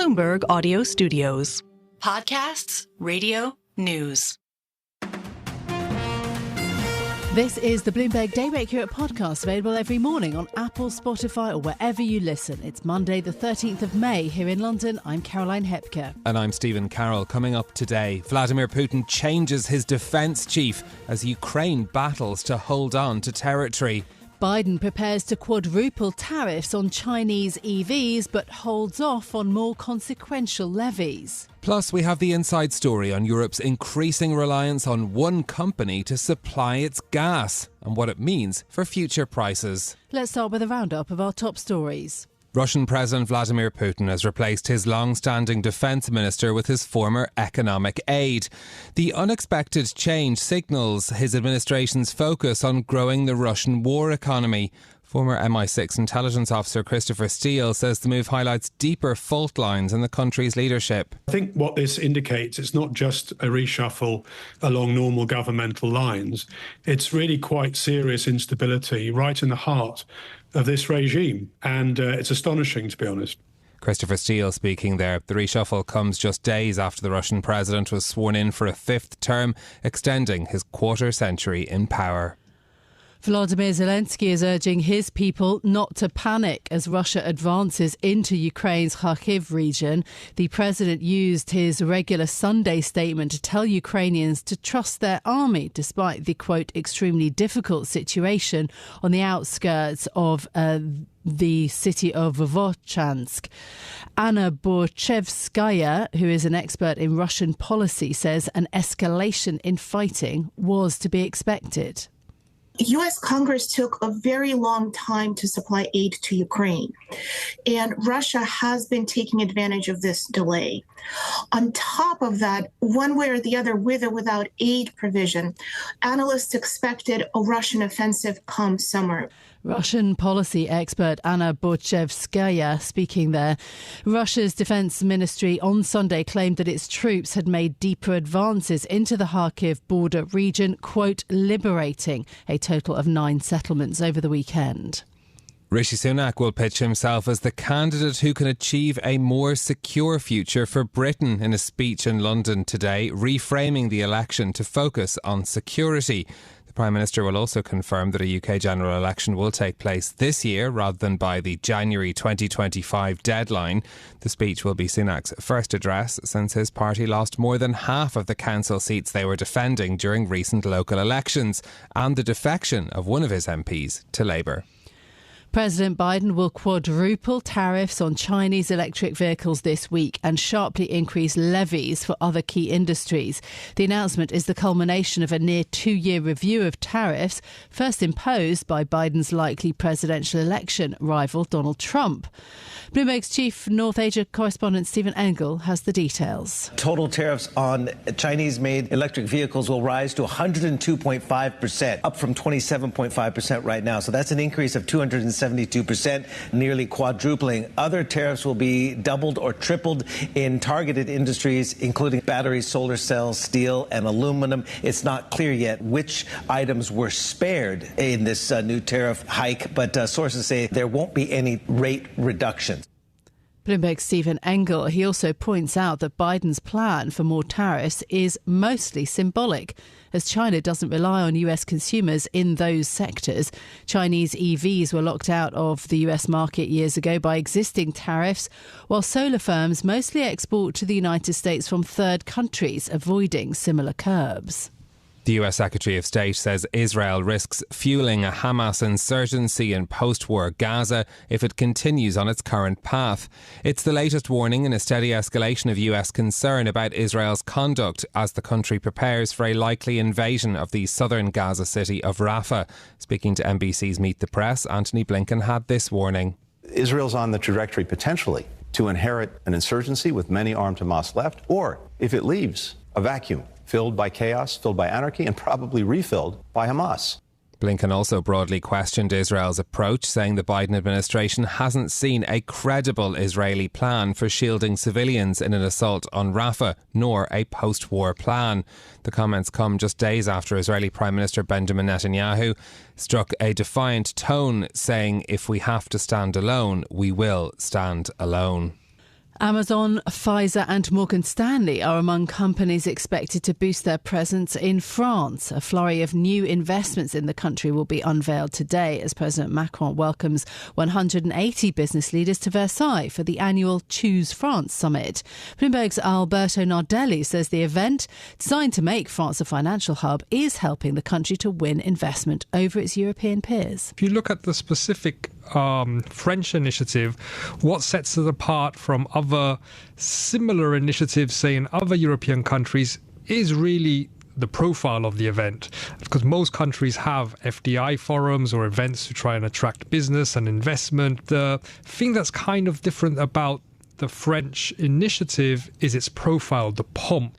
Bloomberg Audio Studios. Podcasts, radio, news. This is the Bloomberg Daybreak here at podcast, available every morning on Apple, Spotify or wherever you listen. It's Monday the 13th of May here in London. I'm Caroline Hepker. And I'm Stephen Carroll. Coming up today, Vladimir Putin changes his defence chief as Ukraine battles to hold on to territory. Biden prepares to quadruple tariffs on Chinese EVs but holds off on more consequential levies. Plus, we have the inside story on Europe's increasing reliance on one company to supply its gas and what it means for future prices. Let's start with a roundup of our top stories. Russian President Vladimir Putin has replaced his long-standing defence minister with his former economic aide. The unexpected change signals his administration's focus on growing the Russian war economy. Former MI6 intelligence officer Christopher Steele says the move highlights deeper fault lines in the country's leadership. I think what this indicates, it's not just a reshuffle along normal governmental lines. It's really quite serious instability right in the heart of this regime. And it's astonishing, to be honest. Christopher Steele speaking there. The reshuffle comes just days after the Russian president was sworn in for a fifth term, extending his quarter century in power. Volodymyr Zelenskiy is urging his people not to panic as Russia advances into Ukraine's Kharkiv region. The president used his regular Sunday statement to tell Ukrainians to trust their army, despite the, quote, extremely difficult situation on the outskirts of the city of Vovchansk. Anna Borchevskaya, who is an expert in Russian policy, says an escalation in fighting was to be expected. U.S. Congress took a very long time to supply aid to Ukraine, and Russia has been taking advantage of this delay. On top of that, one way or the other, with or without aid provision, analysts expected a Russian offensive come summer. Russian policy expert Anna Borchevskaya speaking there. Russia's defence ministry on Sunday claimed that its troops had made deeper advances into the Kharkiv border region, quote, liberating a total of 9 settlements over the weekend. Rishi Sunak will pitch himself as the candidate who can achieve a more secure future for Britain in a speech in London today, reframing the election to focus on security. The Prime Minister will also confirm that a UK general election will take place this year rather than by the January 2025 deadline. The speech will be Sunak's first address since his party lost more than half of the council seats they were defending during recent local elections and the defection of one of his MPs to Labour. President Biden will quadruple tariffs on Chinese electric vehicles this week and sharply increase levies for other key industries. The announcement is the culmination of a near 2-year review of tariffs, first imposed by Biden's likely presidential election rival Donald Trump. Bloomberg's chief North Asia correspondent Stephen Engel has the details. Total tariffs on Chinese-made electric vehicles will rise to 102.5%, up from 27.5% right now. So that's an increase of 272%, nearly quadrupling. Other tariffs will be doubled or tripled in targeted industries, including batteries, solar cells, steel, and aluminum. It's not clear yet which items were spared in this new tariff hike, but sources say there won't be any rate reductions. Bloomberg's Stephen Engel. He also points out that Biden's plan for more tariffs is mostly symbolic, as China doesn't rely on US consumers in those sectors. Chinese EVs were locked out of the US market years ago by existing tariffs, while solar firms mostly export to the United States from third countries, avoiding similar curbs. The US Secretary of State says Israel risks fueling a Hamas insurgency in post-war Gaza if it continues on its current path. It's the latest warning in a steady escalation of US concern about Israel's conduct as the country prepares for a likely invasion of the southern Gaza city of Rafah. Speaking to NBC's Meet the Press, Antony Blinken had this warning. Israel's on the trajectory potentially to inherit an insurgency with many armed Hamas left, or if it leaves, a vacuum filled by chaos, filled by anarchy, and probably refilled by Hamas. Blinken also broadly questioned Israel's approach, saying the Biden administration hasn't seen a credible Israeli plan for shielding civilians in an assault on Rafah, nor a post-war plan. The comments come just days after Israeli Prime Minister Benjamin Netanyahu struck a defiant tone, saying, "If we have to stand alone, we will stand alone." Amazon, Pfizer and Morgan Stanley are among companies expected to boost their presence in France. A flurry of new investments in the country will be unveiled today as President Macron welcomes 180 business leaders to Versailles for the annual Choose France summit. Bloomberg's Alberto Nardelli says the event, designed to make France a financial hub, is helping the country to win investment over its European peers. If you look at the specific French initiative, what sets it apart from other similar initiatives, say in other European countries, is really the profile of the event. Because most countries have FDI forums or events to try and attract business and investment. The thing that's kind of different about the French initiative is its profile, the pomp.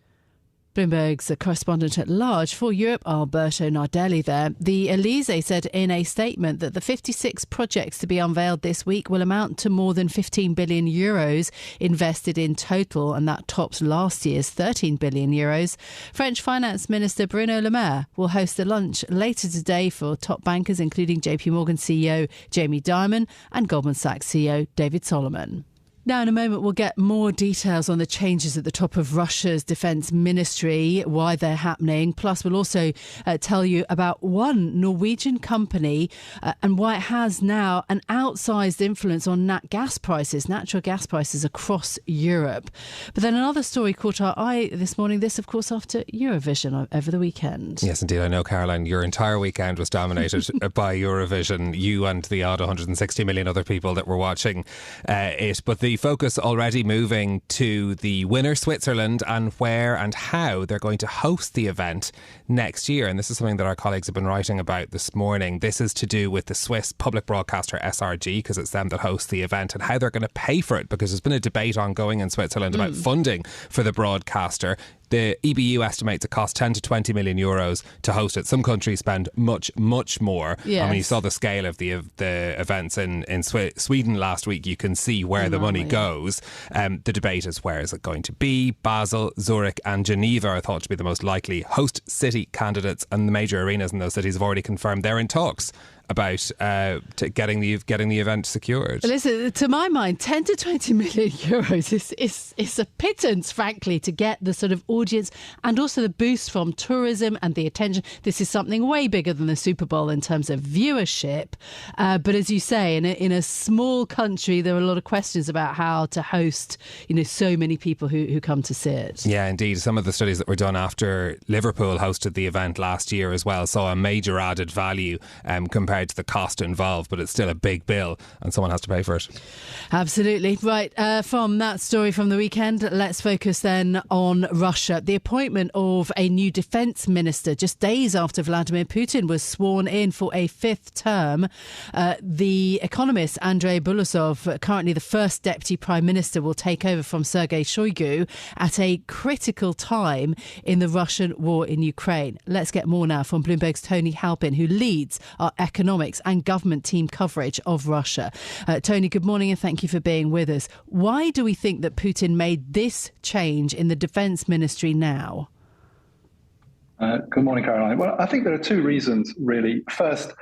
Bloomberg's correspondent at large for Europe, Alberto Nardelli there. The Elysée said in a statement that the 56 projects to be unveiled this week will amount to more than 15 billion euros invested in total, and that tops last year's 13 billion euros. French Finance Minister Bruno Le Maire will host a lunch later today for top bankers, including JP Morgan CEO Jamie Dimon and Goldman Sachs CEO David Solomon. Now, in a moment, we'll get more details on the changes at the top of Russia's defence ministry, why they're happening. Plus, we'll also tell you about one Norwegian company and why it has now an outsized influence on natural gas prices across Europe. But then another story caught our eye this morning. This, of course, after Eurovision over the weekend. Yes, indeed. I know, Caroline, your entire weekend was dominated by Eurovision. You and the odd 160 million other people that were watching it. But the focus already moving to the winner, Switzerland, and where and how they're going to host the event next year. And this is something that our colleagues have been writing about this morning. This is to do with the Swiss public broadcaster SRG, because it's them that host the event, and how they're going to pay for it, because there's been a debate ongoing in Switzerland about funding for the broadcaster. The EBU estimates it costs 10 to 20 million euros to host it. Some countries spend much, much more. Yes. I mean, you saw the scale of the events in Sweden last week. You can see where the money goes. The debate is, where is it going to be? Basel, Zurich and Geneva are thought to be the most likely host city candidates, and the major arenas in those cities have already confirmed they're in talks about getting the event secured. Listen, to my mind, 10 to 20 million euros is a pittance, frankly, to get the sort of audience and also the boost from tourism and the attention. This is something way bigger than the Super Bowl in terms of viewership. But as you say, in a small country, there are a lot of questions about how to host, so many people who come to see it. Yeah, indeed. Some of the studies that were done after Liverpool hosted the event last year as well saw a major added value compared to the cost involved, but it's still a big bill and someone has to pay for it. Absolutely. Right, from that story from the weekend, let's focus then on Russia. The appointment of a new defence minister just days after Vladimir Putin was sworn in for a fifth term. The economist Andrei Bulasov, currently the first deputy prime minister, will take over from Sergei Shoigu at a critical time in the Russian war in Ukraine. Let's get more now from Bloomberg's Tony Halpin, who leads our economics and government team coverage of Russia. Tony, good morning and thank you for being with us. Why do we think that Putin made this change in the defence ministry now? Good morning, Caroline. Well, I think there are two reasons, really. First,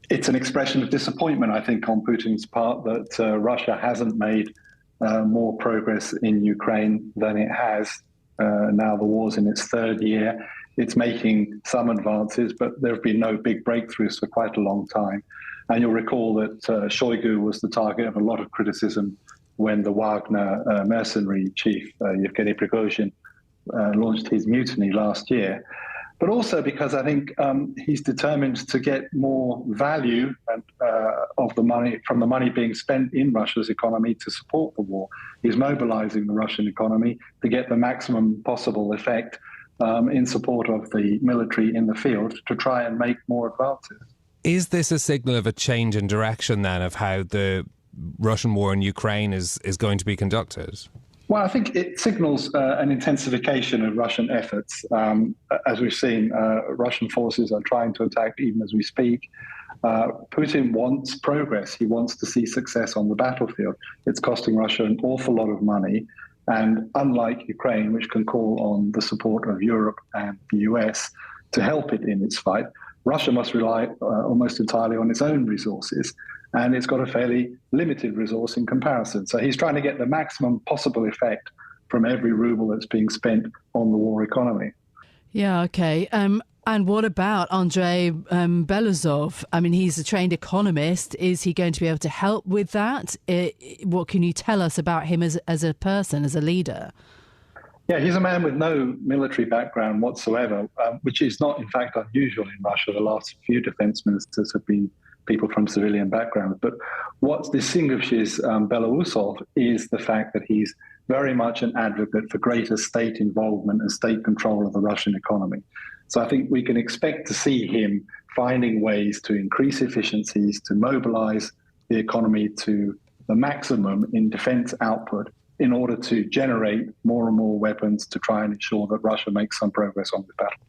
it's an expression of disappointment, I think, on Putin's part that Russia hasn't made more progress in Ukraine than it has. Now the war's in its third year. It's making some advances, but there have been no big breakthroughs for quite a long time. And you'll recall that Shoigu was the target of a lot of criticism when the Wagner mercenary chief, Yevgeny Prigozhin, launched his mutiny last year. But also because I think he's determined to get more value of the money from the money being spent in Russia's economy to support the war. He's mobilizing the Russian economy to get the maximum possible effect in support of the military in the field to try and make more advances. Is this a signal of a change in direction then of how the Russian war in Ukraine is going to be conducted? Well, I think it signals an intensification of Russian efforts. As we've seen, Russian forces are trying to attack even as we speak. Putin wants progress. He wants to see success on the battlefield. It's costing Russia an awful lot of money. And unlike Ukraine, which can call on the support of Europe and the US to help it in its fight, Russia must rely almost entirely on its own resources, and it's got a fairly limited resource in comparison. So he's trying to get the maximum possible effect from every ruble that's being spent on the war economy. Yeah, okay. And what about Andrei Belozov? I mean, he's a trained economist. Is he going to be able to help with that? What can you tell us about him as a person, as a leader? Yeah, he's a man with no military background whatsoever, which is not, in fact, unusual in Russia. The last few defense ministers have been people from civilian backgrounds. But what distinguishes Belousov is the fact that he's very much an advocate for greater state involvement and state control of the Russian economy. So I think we can expect to see him finding ways to increase efficiencies, to mobilize the economy to the maximum in defense output in order to generate more and more weapons to try and ensure that Russia makes some progress on the battle.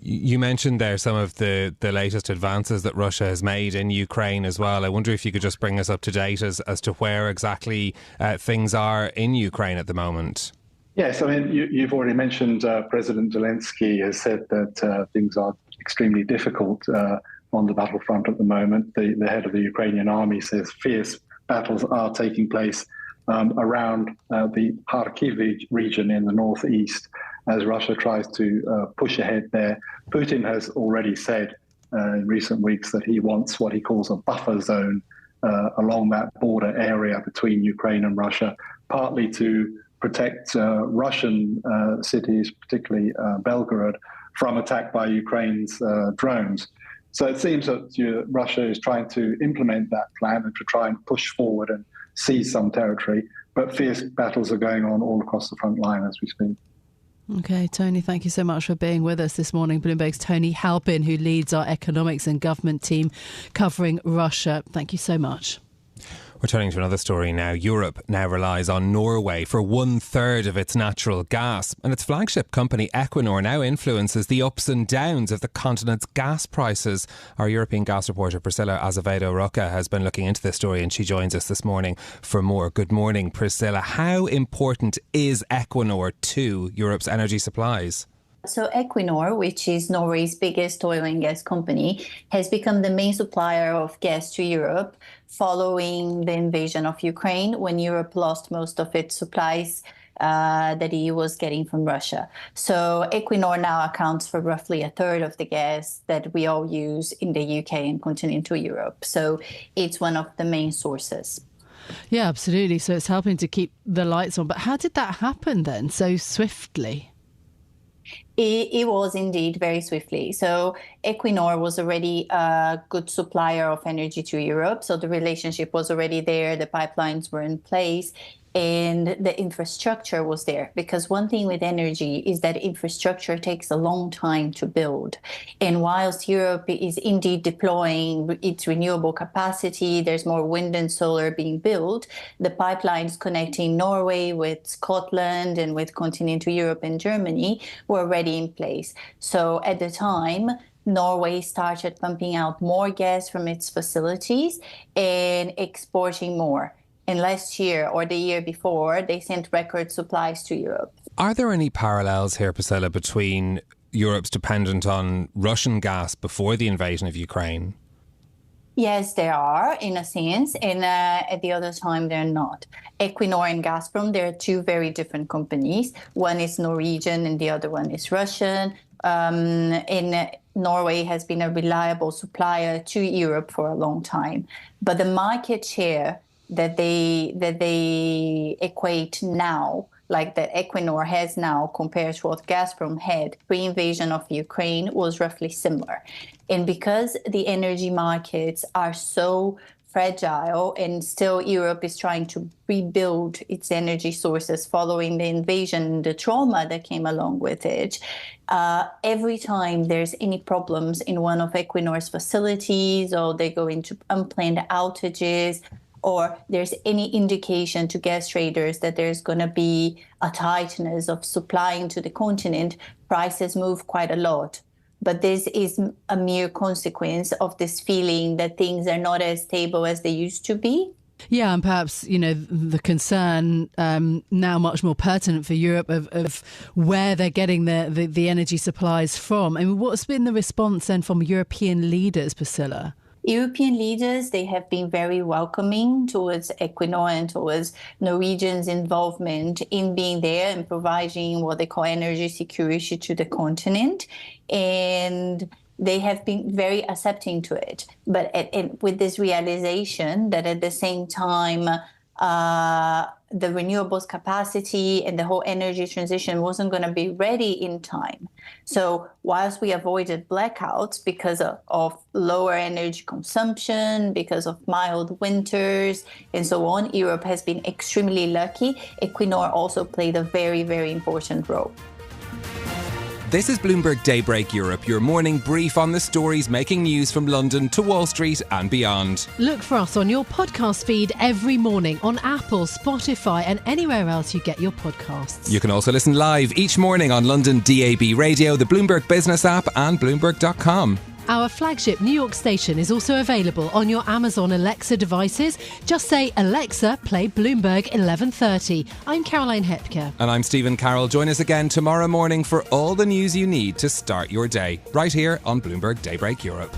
You mentioned there some of the latest advances that Russia has made in Ukraine as well. I wonder if you could just bring us up to date as to where exactly things are in Ukraine at the moment. Yes, I mean, you've already mentioned President Zelensky has said that things are extremely difficult on the battlefront at the moment. The head of the Ukrainian army says fierce battles are taking place around the Kharkiv region in the northeast as Russia tries to push ahead there. Putin has already said in recent weeks that he wants what he calls a buffer zone along that border area between Ukraine and Russia, partly to protect Russian cities, particularly Belgorod, from attack by Ukraine's drones. So it seems that Russia is trying to implement that plan and to try and push forward and seize some territory. But fierce battles are going on all across the front line as we speak. OK, Tony, thank you so much for being with us this morning. Bloomberg's Tony Halpin, who leads our economics and government team covering Russia. Thank you so much. We're turning to another story now. Europe now relies on Norway for 1/3 of its natural gas, and its flagship company Equinor now influences the ups and downs of the continent's gas prices. Our European gas reporter Priscilla Azevedo Roca has been looking into this story, and she joins us this morning for more. Good morning, Priscilla. How important is Equinor to Europe's energy supplies? So Equinor, which is Norway's biggest oil and gas company, has become the main supplier of gas to Europe following the invasion of Ukraine, when Europe lost most of its supplies that the EU was getting from Russia. So Equinor now accounts for roughly 1/3 of the gas that we all use in the UK and continental Europe. So it's one of the main sources. Yeah, absolutely. So it's helping to keep the lights on. But how did that happen then so swiftly? It was indeed very swiftly. So Equinor was already a good supplier of energy to Europe. So the relationship was already there. The pipelines were in place and the infrastructure was there. Because one thing with energy is that infrastructure takes a long time to build. And whilst Europe is indeed deploying its renewable capacity, there's more wind and solar being built, the pipelines connecting Norway with Scotland and with continental Europe and Germany were already in place. So at the time, Norway started pumping out more gas from its facilities and exporting more. And last year or the year before, they sent record supplies to Europe. Are there any parallels here, Priscilla, between Europe's dependence on Russian gas before the invasion of Ukraine? Yes, there are, in a sense, and at the other time, they're not. Equinor and Gazprom, they're two very different companies. One is Norwegian and the other one is Russian. And Norway has been a reliable supplier to Europe for a long time. But the market share that they equate now, like that Equinor has now compared to what Gazprom had pre-invasion of Ukraine, was roughly similar. And because the energy markets are so fragile and still Europe is trying to rebuild its energy sources following the invasion, the trauma that came along with it, every time there's any problems in one of Equinor's facilities or they go into unplanned outages, or there's any indication to gas traders that there's going to be a tightness of supplying to the continent, prices move quite a lot. But this is a mere consequence of this feeling that things are not as stable as they used to be. Yeah, and perhaps, the concern now much more pertinent for Europe of where they're getting the energy supplies from. I mean, what's been the response then from European leaders, Priscilla? European leaders, they have been very welcoming towards Equinor and towards Norwegian's involvement in being there and providing what they call energy security to the continent. And they have been very accepting to it. But with this realization that at the same time, the renewables capacity and the whole energy transition wasn't going to be ready in time. So whilst we avoided blackouts because of lower energy consumption, because of mild winters and so on, Europe has been extremely lucky. Equinor also played a very, very important role. This is Bloomberg Daybreak Europe, your morning brief on the stories making news from London to Wall Street and beyond. Look for us on your podcast feed every morning on Apple, Spotify and anywhere else you get your podcasts. You can also listen live each morning on London DAB Radio, the Bloomberg Business app and Bloomberg.com. Our flagship New York station is also available on your Amazon Alexa devices. Just say, Alexa, play Bloomberg 1130. I'm Caroline Hepker. And I'm Stephen Carroll. Join us again tomorrow morning for all the news you need to start your day, right here on Bloomberg Daybreak Europe.